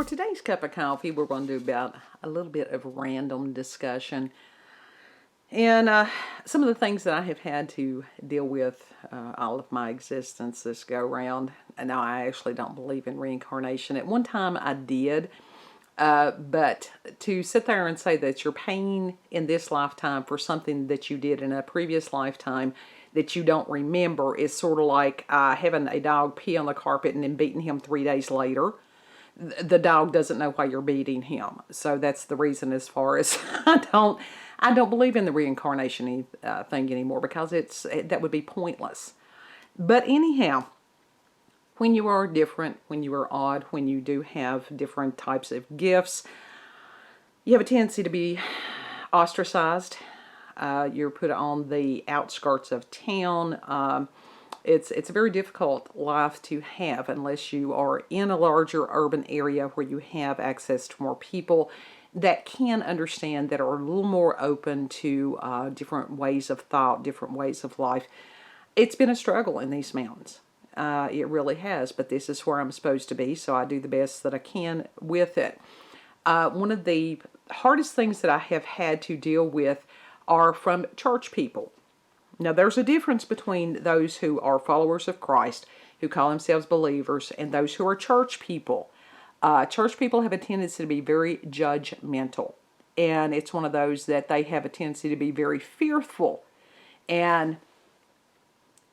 today's cup of coffee, we're going to do about a little bit of random discussion. And some of the things that I have had to deal with all of my existence this go round. And now I actually don't believe in reincarnation. At one time I did. But to sit there and say that you're paying in this lifetime for something that you did in a previous lifetime that you don't remember is sort of like having a dog pee on the carpet and then beating him 3 days later. The dog doesn't know why you're beating him. So that's the reason as far as I don't believe in the reincarnation thing anymore, because that would be pointless. But anyhow, when you are different, when you are odd, when you do have different types of gifts, you have a tendency to be ostracized. You're put on the outskirts of town. It's a very difficult life to have unless you are in a larger urban area where you have access to more people that can understand, that are a little more open to different ways of thought, different ways of life. It's been a struggle in these mountains. It really has, but this is where I'm supposed to be, so I do the best that I can with it. One of the hardest things that I have had to deal with are from church people. Now, there's a difference between those who are followers of Christ, who call themselves believers, and those who are church people. Church people have a tendency to be very judgmental, and it's one of those that they have a tendency to be very fearful. And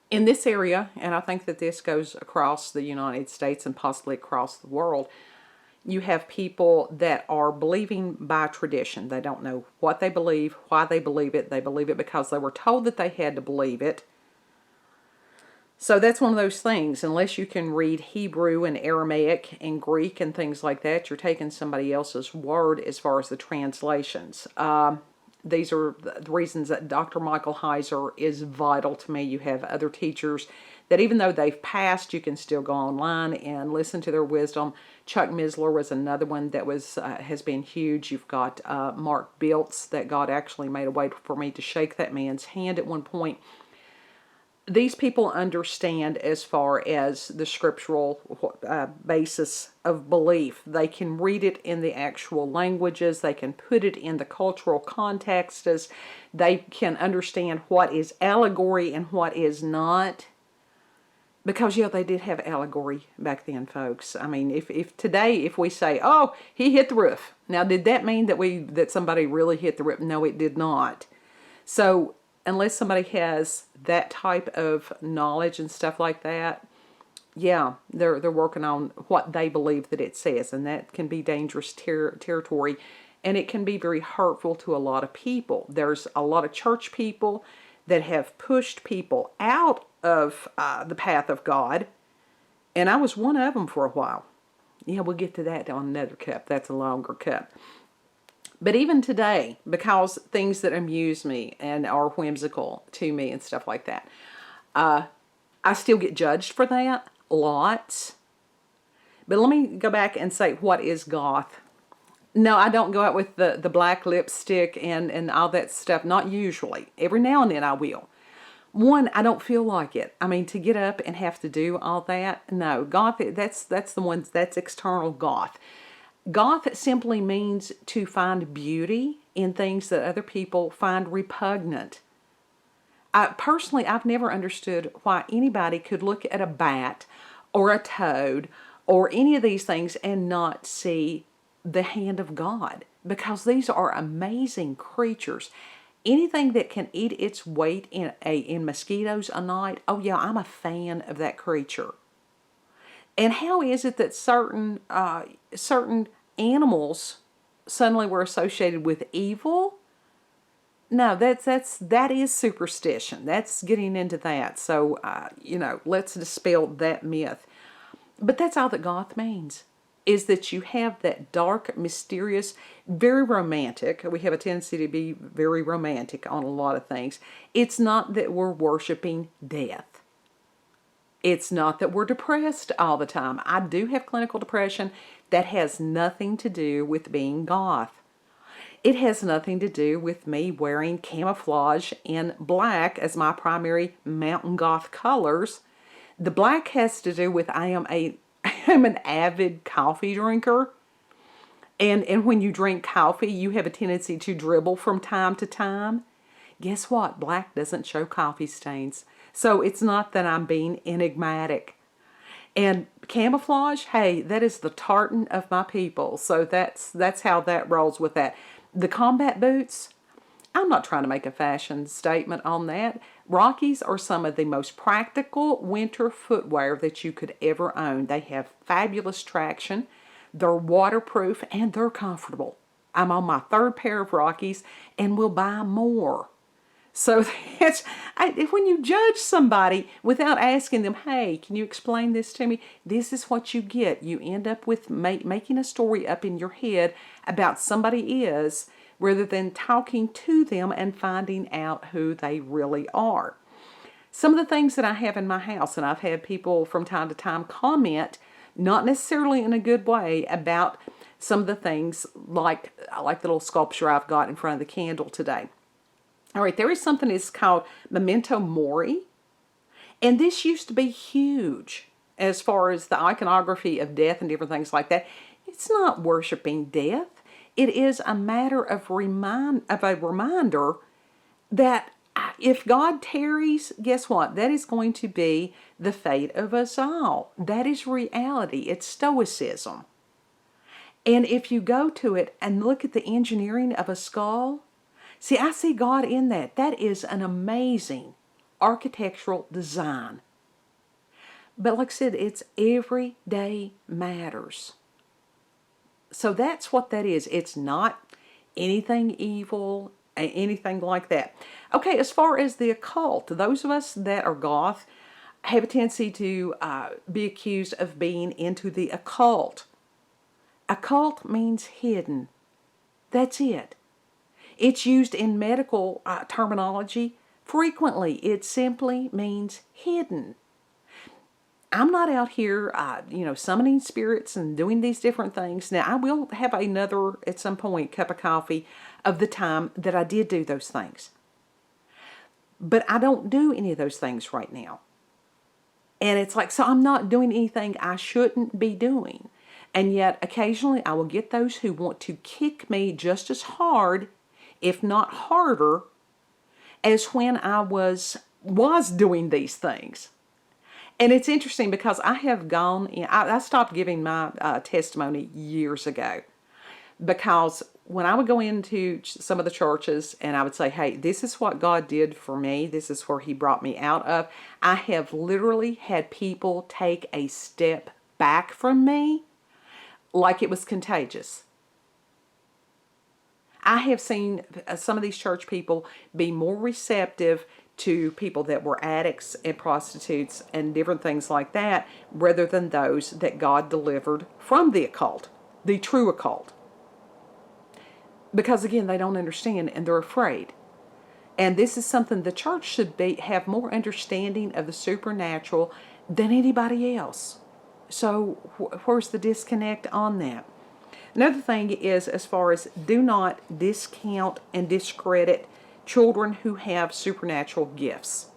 in this area, and I think that this goes across the United States and possibly across the world, you have people that are believing by tradition. They don't know what they believe, why they believe it. They believe it because they were told that they had to believe it. So that's one of those things. Unless you can read Hebrew and Aramaic and Greek and things like that, you're taking somebody else's word as far as the translations. These are the reasons that Dr. Michael Heiser is vital to me. You have other teachers that even though they've passed, you can still go online and listen to their wisdom. Chuck Missler was another one that has been huge. You've got Mark Biltz, that God actually made a way for me to shake that man's hand at one point. These people understand as far as the scriptural basis of belief. They can read it in the actual languages. They can put it in the cultural contexts. They can understand what is allegory and what is not. Because, yeah, they did have allegory back then, folks. I mean, if today, if we say, oh, he hit the roof. Now, did that mean that somebody really hit the roof? No, it did not. So, unless somebody has that type of knowledge and stuff like that, yeah, they're working on what they believe that it says. And that can be dangerous territory. And it can be very hurtful to a lot of people. There's a lot of church people that have pushed people out of the path of God, and I was one of them for a while. Yeah, we'll get to that on another cup. That's a longer cup. But even today, because things that amuse me and are whimsical to me and stuff like that, I still get judged for that, lots. But let me go back and say, what is goth? No, I don't go out with the black lipstick and all that stuff, not usually. Every now and then I will. One, I don't feel like it. I mean, to get up and have to do all that, no. Goth, that's the one, that's external goth. Goth simply means to find beauty in things that other people find repugnant. Personally, I've never understood why anybody could look at a bat or a toad or any of these things and not see the hand of God, because these are amazing creatures. Anything that can eat its weight in mosquitoes a night, oh yeah, I'm a fan of that creature. And how is it that certain animals suddenly were associated with evil? No, that is superstition. That's getting into that. So let's dispel that myth. But that's all that goth means, is that you have that dark, mysterious, very romantic. We have a tendency to be very romantic on a lot of things. It's not that we're worshiping death. It's not that we're depressed all the time. I do have clinical depression. That has nothing to do with being goth. It has nothing to do with me wearing camouflage in black as my primary mountain goth colors. The black has to do with I'm an avid coffee drinker. And when you drink coffee, you have a tendency to dribble from time to time. Guess what? Black doesn't show coffee stains. So it's not that I'm being enigmatic. And camouflage, hey, that is the tartan of my people. So that's how that rolls with that. The combat boots, I'm not trying to make a fashion statement on that. Rockies are some of the most practical winter footwear that you could ever own. They have fabulous traction. They're waterproof and they're comfortable. I'm on my third pair of Rockies and will buy more. So when you judge somebody without asking them, hey, can you explain this to me? This is what you get. You end up with making a story up in your head about somebody is, rather than talking to them and finding out who they really are. Some of the things that I have in my house, and I've had people from time to time comment, not necessarily in a good way, about some of the things like the little sculpture I've got in front of the candle today. All right, there is something that's called memento mori, and this used to be huge as far as the iconography of death and different things like that. It's not worshiping death. It is a matter of a reminder that if God tarries, guess what? That is going to be the fate of us all. That is reality. It's stoicism. And if you go to it and look at the engineering of a skull, see, I see God in that. That is an amazing architectural design. But like I said, it's everyday matters. So that's what that is. It's not anything evil, anything like that. Okay, as far as the occult, those of us that are goth have a tendency to be accused of being into the occult. Occult means hidden. That's it. It's used in medical terminology frequently. It simply means hidden. I'm not out here, summoning spirits and doing these different things. Now, I will have another, at some point, cup of coffee of the time that I did do those things. But I don't do any of those things right now. And it's like, so I'm not doing anything I shouldn't be doing. And yet, occasionally, I will get those who want to kick me just as hard, if not harder, as when I was doing these things. And it's interesting because I have gone, I stopped giving my testimony years ago, because when I would go into some of the churches and I would say, hey, this is what God did for me, this is where he brought me out of, I have literally had people take a step back from me like it was contagious. I have seen some of these church people be more receptive to people that were addicts and prostitutes and different things like that, rather than those that God delivered from the occult, the true occult. Because again, they don't understand and they're afraid. And this is something the church should have more understanding of the supernatural than anybody else. So where's the disconnect on that? Another thing is, as far as, do not discount and discredit children who have supernatural gifts.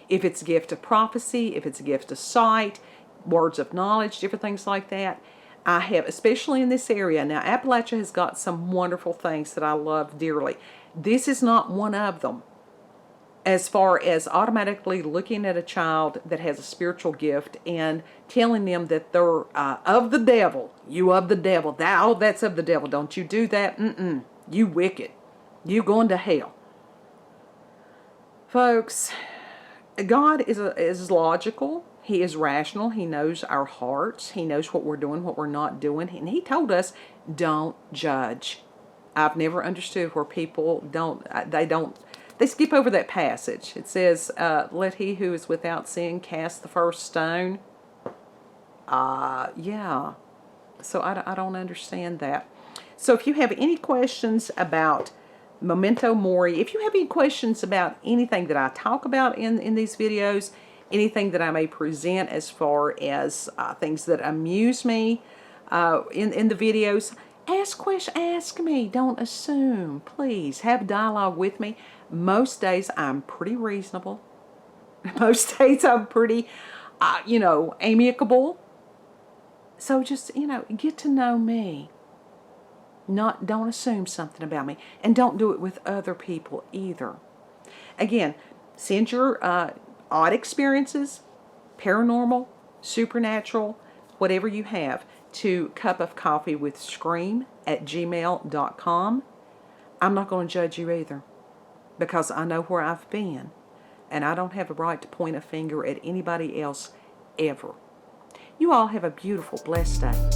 If it's a gift of prophecy, if it's a gift of sight, words of knowledge, different things like that. I have, especially in this area, now Appalachia has got some wonderful things that I love dearly. This is not one of them. As far as automatically looking at a child that has a spiritual gift and telling them that they're of the devil, you of the devil, that's of the devil, don't you do that, you wicked, you going to hell. Folks, God is logical. He is rational. He knows our hearts. He knows what we're doing, what we're not doing. And he told us, don't judge. I've never understood where people they skip over that passage. It says, let he who is without sin cast the first stone. Yeah. So I don't understand that. So if you have any questions about memento mori, if you have any questions about anything that I talk about in these videos, anything that I may present as far as things that amuse me in the videos, ask me. Don't assume. Please have dialogue with me. Most days I'm pretty reasonable. Most days I'm pretty, amicable. So just, get to know me. Don't assume something about me, and don't do it with other people either. Again, send your odd experiences, paranormal, supernatural, whatever you have, to cupofcoffeewithscream@gmail.com. I'm not going to judge you either, because I know where I've been, and I don't have a right to point a finger at anybody else ever. You all have a beautiful, blessed day.